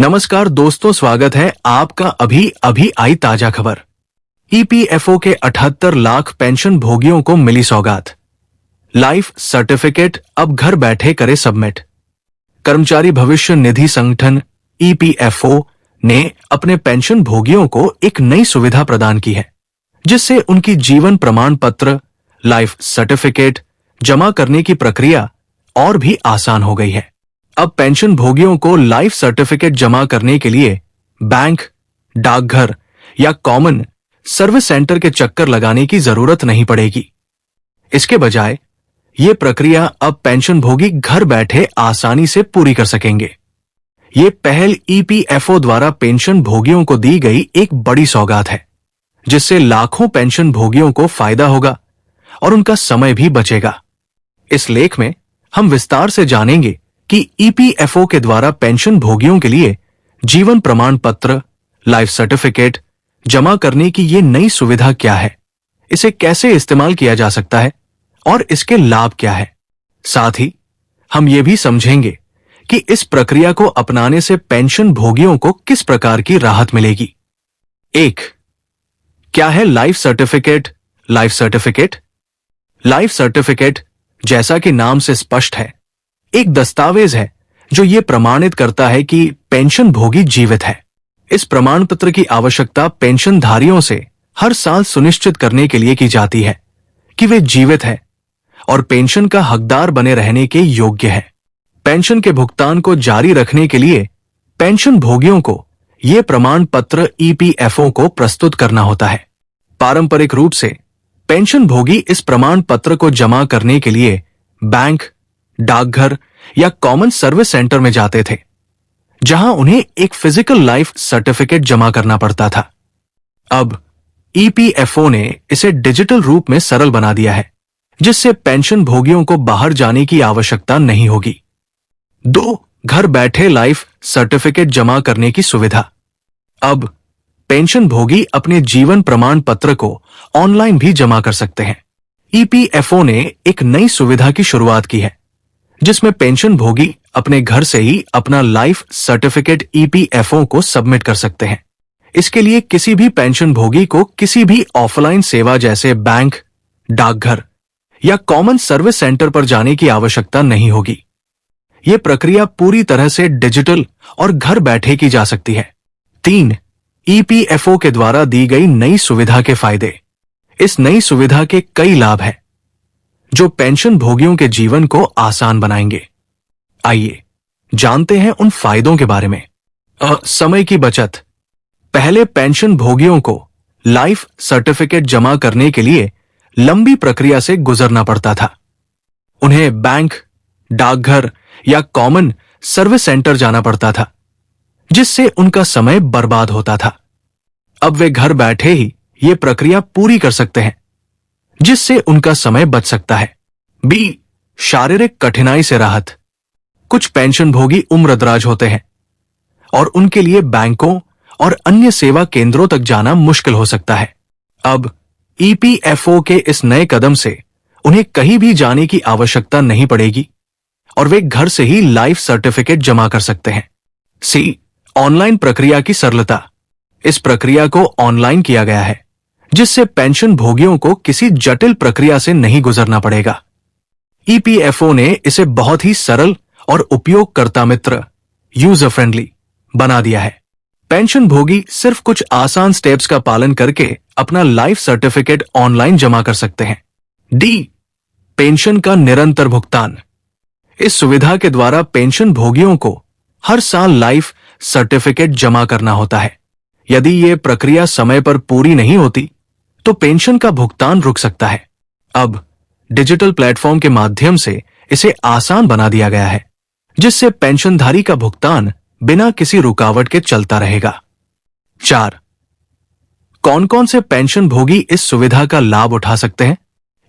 नमस्कार दोस्तों, स्वागत है आपका अभी अभी आई ताजा खबर। ईपीएफओ के 78 लाख पेंशन भोगियों को मिली सौगात। लाइफ सर्टिफिकेट अब घर बैठे करे सबमिट। कर्मचारी भविष्य निधि संगठन ईपीएफओ ने अपने पेंशन भोगियों को एक नई सुविधा प्रदान की है, जिससे उनकी जीवन प्रमाण पत्र लाइफ सर्टिफिकेट जमा करने की प्रक्रिया और भी आसान हो गई है। अब पेंशन भोगियों को लाइफ सर्टिफिकेट जमा करने के लिए बैंक, डाकघर या कॉमन सर्विस सेंटर के चक्कर लगाने की जरूरत नहीं पड़ेगी। इसके बजाय ये प्रक्रिया अब पेंशन भोगी घर बैठे आसानी से पूरी कर सकेंगे। ये पहल ईपीएफओ द्वारा पेंशन भोगियों को दी गई एक बड़ी सौगात है, जिससे लाखों पेंशन भोगियों को फायदा होगा और उनका समय भी बचेगा। इस लेख में हम विस्तार से जानेंगे कि ईपीएफओ के द्वारा पेंशन भोगियों के लिए जीवन प्रमाण पत्र लाइफ सर्टिफिकेट जमा करने की ये नई सुविधा क्या है, इसे कैसे इस्तेमाल किया जा सकता है और इसके लाभ क्या है। साथ ही हम ये भी समझेंगे कि इस प्रक्रिया को अपनाने से पेंशन भोगियों को किस प्रकार की राहत मिलेगी। 1. क्या है लाइफ सर्टिफिकेट? लाइफ सर्टिफिकेट जैसा कि नाम से स्पष्ट है, एक दस्तावेज है जो ये प्रमाणित करता है कि पेंशन भोगी जीवित है। इस प्रमाण पत्र की आवश्यकता पेंशनधारियों से हर साल सुनिश्चित करने के लिए की जाती है कि वे जीवित हैं और पेंशन का हकदार बने रहने के योग्य हैं। पेंशन के भुगतान को जारी रखने के लिए पेंशन भोगियों को ये प्रमाण पत्र ईपीएफओ को प्रस्तुत करना होता है। पारंपरिक रूप से पेंशन भोगी इस प्रमाण पत्र को जमा करने के लिए बैंक, डाकघर या कॉमन सर्विस सेंटर में जाते थे, जहां उन्हें एक फिजिकल लाइफ सर्टिफिकेट जमा करना पड़ता था। अब ईपीएफओ ने इसे डिजिटल रूप में सरल बना दिया है, जिससे पेंशन भोगियों को बाहर जाने की आवश्यकता नहीं होगी। 2. घर बैठे लाइफ सर्टिफिकेट जमा करने की सुविधा। अब पेंशन भोगी अपने जीवन प्रमाण पत्र को ऑनलाइन भी जमा कर सकते हैं। ईपीएफओ ने एक नई सुविधा की शुरुआत की है, जिसमें पेंशन भोगी अपने घर से ही अपना लाइफ सर्टिफिकेट ईपीएफओ को सबमिट कर सकते हैं। इसके लिए किसी भी पेंशन भोगी को किसी भी ऑफलाइन सेवा जैसे बैंक, डाकघर या कॉमन सर्विस सेंटर पर जाने की आवश्यकता नहीं होगी। यह प्रक्रिया पूरी तरह से डिजिटल और घर बैठे की जा सकती है। 3. ईपीएफओ के द्वारा दी गई नई सुविधा के फायदे। इस नई सुविधा के कई लाभ हैं जो पेंशन भोगियों के जीवन को आसान बनाएंगे। आइए जानते हैं उन फायदों के बारे में। समय की बचत। पहले पेंशन भोगियों को लाइफ सर्टिफिकेट जमा करने के लिए लंबी प्रक्रिया से गुजरना पड़ता था। उन्हें बैंक, डाकघर या कॉमन सर्विस सेंटर जाना पड़ता था, जिससे उनका समय बर्बाद होता था। अब वे घर बैठे ही ये प्रक्रिया पूरी कर सकते हैं, जिससे उनका समय बच सकता है। B. शारीरिक कठिनाई से राहत। कुछ पेंशन भोगी उम्रदराज होते हैं और उनके लिए बैंकों और अन्य सेवा केंद्रों तक जाना मुश्किल हो सकता है। अब ईपीएफओ के इस नए कदम से उन्हें कहीं भी जाने की आवश्यकता नहीं पड़ेगी और वे घर से ही लाइफ सर्टिफिकेट जमा कर सकते हैं। C. ऑनलाइन प्रक्रिया की सरलता। इस प्रक्रिया को ऑनलाइन किया गया है, जिससे पेंशन भोगियों को किसी जटिल प्रक्रिया से नहीं गुजरना पड़ेगा। ईपीएफओ ने इसे बहुत ही सरल और उपयोगकर्ता मित्र यूजर फ्रेंडली बना दिया है। पेंशन भोगी सिर्फ कुछ आसान स्टेप्स का पालन करके अपना लाइफ सर्टिफिकेट ऑनलाइन जमा कर सकते हैं। D. पेंशन का निरंतर भुगतान। इस सुविधा के द्वारा पेंशन भोगियों को हर साल लाइफ सर्टिफिकेट जमा करना होता है। यदि ये प्रक्रिया समय पर पूरी नहीं होती तो पेंशन का भुगतान रुक सकता है। अब डिजिटल प्लेटफॉर्म के माध्यम से इसे आसान बना दिया गया है, जिससे पेंशनधारी का भुगतान बिना किसी रुकावट के चलता रहेगा। 4. कौन कौन से पेंशन भोगी इस सुविधा का लाभ उठा सकते हैं?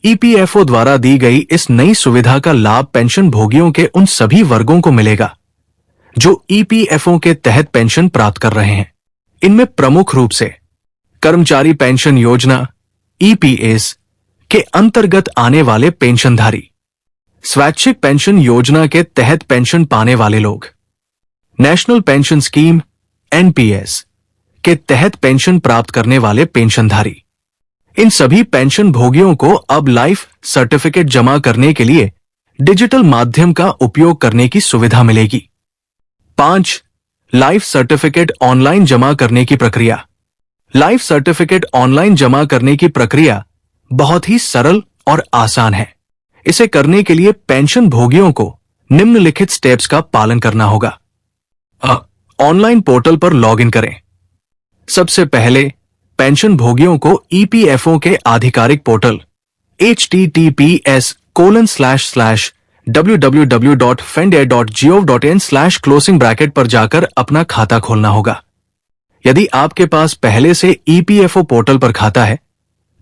ईपीएफओ द्वारा दी गई इस नई सुविधा का लाभ पेंशन भोगियों के उन सभी वर्गों को मिलेगा जो ईपीएफओ के तहत पेंशन प्राप्त कर रहे हैं। इनमें प्रमुख रूप से कर्मचारी पेंशन योजना ईपीएस के अंतर्गत आने वाले पेंशनधारी, स्वैच्छिक पेंशन योजना के तहत पेंशन पाने वाले लोग, नेशनल पेंशन स्कीम एनपीएस के तहत पेंशन प्राप्त करने वाले पेंशनधारी। इन सभी पेंशन भोगियों को अब लाइफ सर्टिफिकेट जमा करने के लिए डिजिटल माध्यम का उपयोग करने की सुविधा मिलेगी। 5. लाइफ सर्टिफिकेट ऑनलाइन जमा करने की प्रक्रिया। लाइफ सर्टिफिकेट ऑनलाइन जमा करने की प्रक्रिया बहुत ही सरल और आसान है। इसे करने के लिए पेंशन भोगियों को निम्नलिखित स्टेप्स का पालन करना होगा। ऑनलाइन पोर्टल पर लॉगिन करें। सबसे पहले पेंशन भोगियों को ईपीएफओ के आधिकारिक पोर्टल https://www.fendair.gov.in/closing पर जाकर अपना खाता खोलना होगा। यदि आपके पास पहले से ईपीएफओ पोर्टल पर खाता है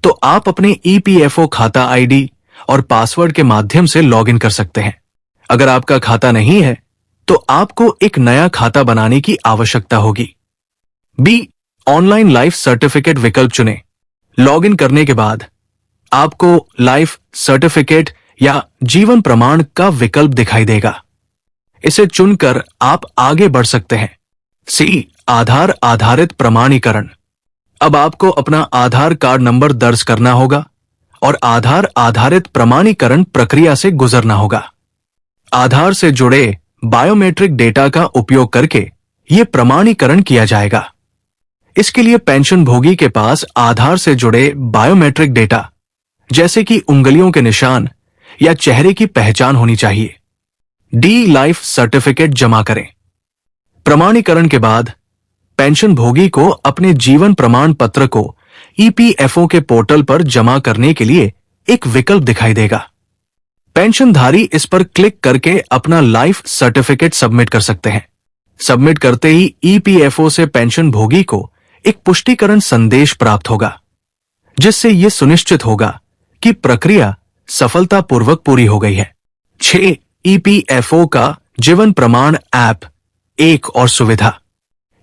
तो आप अपने ईपीएफओ खाता आईडी और पासवर्ड के माध्यम से लॉगिन कर सकते हैं। अगर आपका खाता नहीं है तो आपको एक नया खाता बनाने की आवश्यकता होगी। बी. ऑनलाइन लाइफ सर्टिफिकेट विकल्प चुनें। लॉगिन करने के बाद आपको लाइफ सर्टिफिकेट या जीवन प्रमाण का विकल्प दिखाई देगा। इसे चुनकर आप आगे बढ़ सकते हैं। सी. आधार आधारित प्रमाणीकरण। अब आपको अपना आधार कार्ड नंबर दर्ज करना होगा और आधार आधारित प्रमाणीकरण प्रक्रिया से गुजरना होगा। आधार से जुड़े बायोमेट्रिक डेटा का उपयोग करके यह प्रमाणीकरण किया जाएगा। इसके लिए पेंशन भोगी के पास आधार से जुड़े बायोमेट्रिक डेटा जैसे कि उंगलियों के निशान या चेहरे की पहचान होनी चाहिए। डी. लाइफ सर्टिफिकेट जमा करें। प्रमाणीकरण के बाद पेंशन भोगी को अपने जीवन प्रमाण पत्र को ईपीएफओ के पोर्टल पर जमा करने के लिए एक विकल्प दिखाई देगा। पेंशनधारी इस पर क्लिक करके अपना लाइफ सर्टिफिकेट सबमिट कर सकते हैं। सबमिट करते ही ईपीएफओ से पेंशन भोगी को एक पुष्टिकरण संदेश प्राप्त होगा, जिससे यह सुनिश्चित होगा कि प्रक्रिया सफलतापूर्वक पूरी हो गई है। 6. ईपीएफओ का जीवन प्रमाण ऐप एक और सुविधा।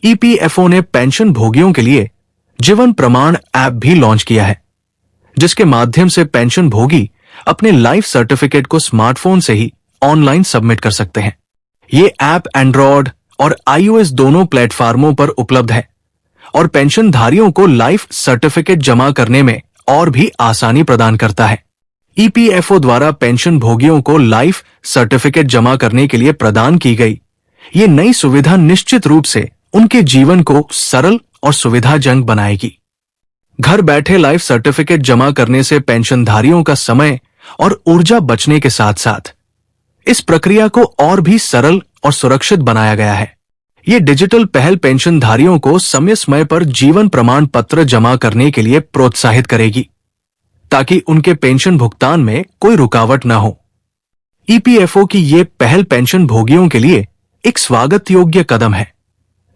ईपीएफओ ने पेंशन भोगियों के लिए जीवन प्रमाण ऐप भी लॉन्च किया है, जिसके माध्यम से पेंशन भोगी अपने लाइफ सर्टिफिकेट को स्मार्टफोन से ही ऑनलाइन सबमिट कर सकते हैं। ये ऐप एंड्रॉयड और आईओएस दोनों प्लेटफार्मों पर उपलब्ध है और पेंशनधारियों को लाइफ सर्टिफिकेट जमा करने में और भी आसानी प्रदान करता है। ईपीएफओ द्वारा पेंशन भोगियों को लाइफ सर्टिफिकेट जमा करने के लिए प्रदान की गई ये नई सुविधा निश्चित रूप से उनके जीवन को सरल और सुविधाजनक बनाएगी। घर बैठे लाइफ सर्टिफिकेट जमा करने से पेंशनधारियों का समय और ऊर्जा बचने के साथ साथ इस प्रक्रिया को और भी सरल और सुरक्षित बनाया गया है। ये डिजिटल पहल पेंशनधारियों को समय पर जीवन प्रमाण पत्र जमा करने के लिए प्रोत्साहित करेगी, ताकि उनके पेंशन भुगतान में कोई रुकावट न हो। ईपीएफओ की ये पहल पेंशन भोगियों के लिए एक स्वागत योग्य कदम है,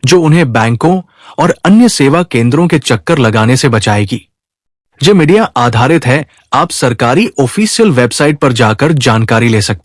जो उन्हें बैंकों और अन्य सेवा केंद्रों के चक्कर लगाने से बचाएगी। जो मीडिया आधारित है, आप सरकारी ऑफिशियल वेबसाइट पर जाकर जानकारी ले सकते हैं।